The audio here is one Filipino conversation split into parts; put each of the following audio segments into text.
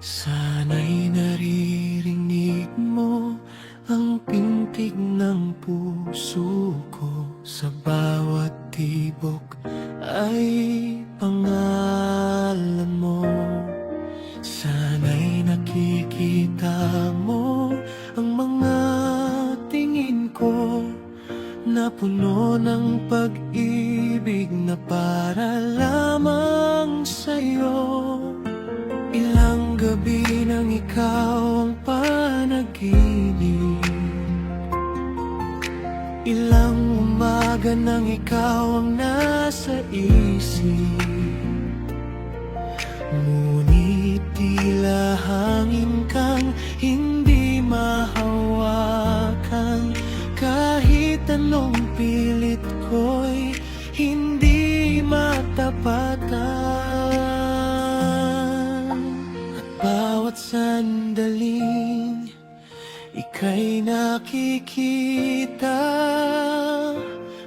Sana'y naririnig mo ang pintig ng puso ko. Sa bawat tibok ay pangalan mo. Sana'y nakikita mo ang mga tingin ko na puno ng pag-ibig na para lamang sa'yo. Ilang gabi nang ikaw ang panaginip, ilang umaga nang ikaw ang nasa isip. Ngunit tila hangin kang hindi mahawakan. Kahit anong pilit ko'y hindi matapatan. Bawat sandaling ika'y nakikita,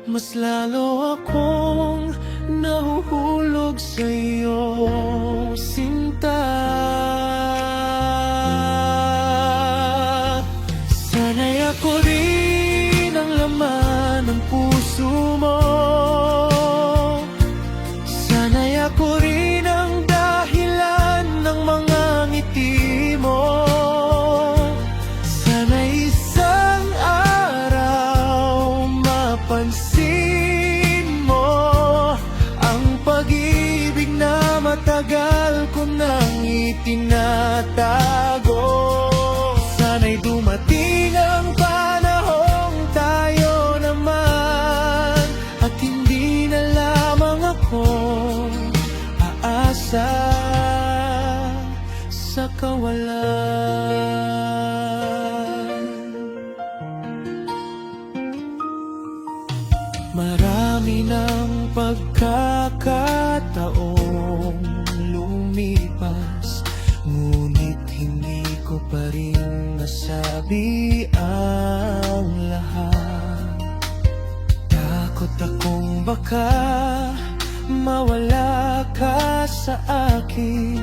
mas lalo akong nahuhulog sa iyong sinta. Sana'y ako rin ang laman ng puso mo. Sana'y ako rin ang dahilan ng mga ngiti mo. Sana'y isang araw mapansin mo ang pag-ibig na matagal ko nang itinatago. Sana'y dumating ang panahong tayo naman, at hindi na lamang ako aasa sa kawalan. Marami ng pagkakataong lumipas, ngunit hindi ko pa rin nasabi ang lahat. Takot akong baka mawala ka sa akin,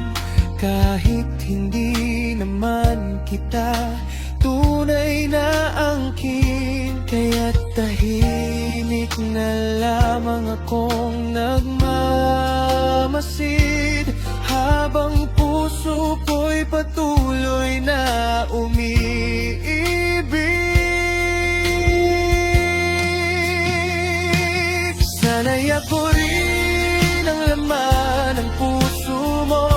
kahit hindi naman kita tunay na angkin. Kaya't tahimik na lamang akong nagmamasid, habang puso ko'y patuloy na umiibig. Sana'y ako rin ang laman ng puso mo.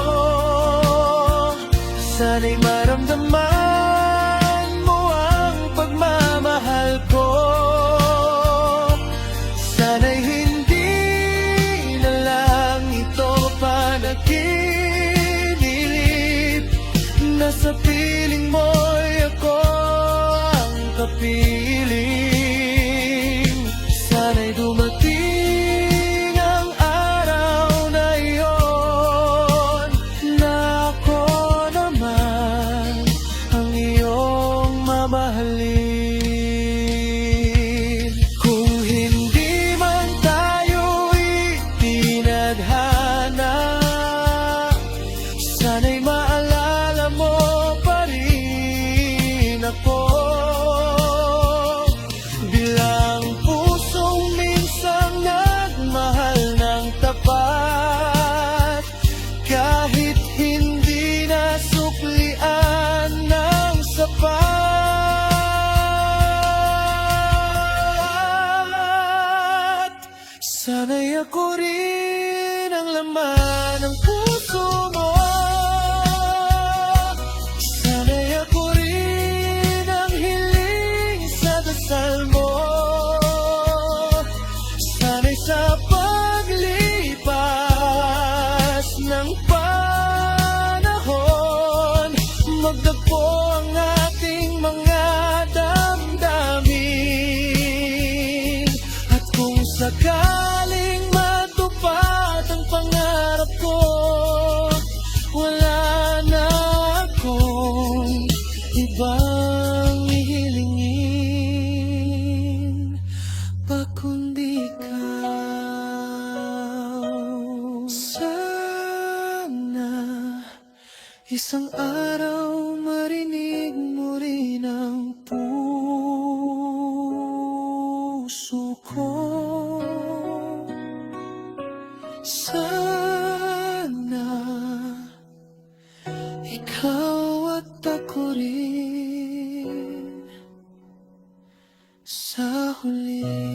Sana'y maramdaman mo ang pagmamahal ko. Sana'y hindi na lang ito panaginip, na sa piling mo'y ako ang kapiling. Sana'y dumating ang araw na iyon, na ako naman ang iyong mamahalin. Kung hindi man tayo itinadhana, sana'y maalala mo pa rin ako bilang pusong minsang nagmahal ng tapat, kahit hindi nasuklian ng sapat. Sana'y ako rin ang laman ng puso mo. Sana'y ako rin ang hiling sa dasal mo. Sana'y sa paglipas ng panahon, magdagpo ang ating mga damdamin. At kung sakaling matupad ang pangarap ko, wala na akong ibang hihilingin pa kundi ikaw. Sana Isang araw marinig mo rin ang puso ko. Sana ikaw at ako rin sa huli.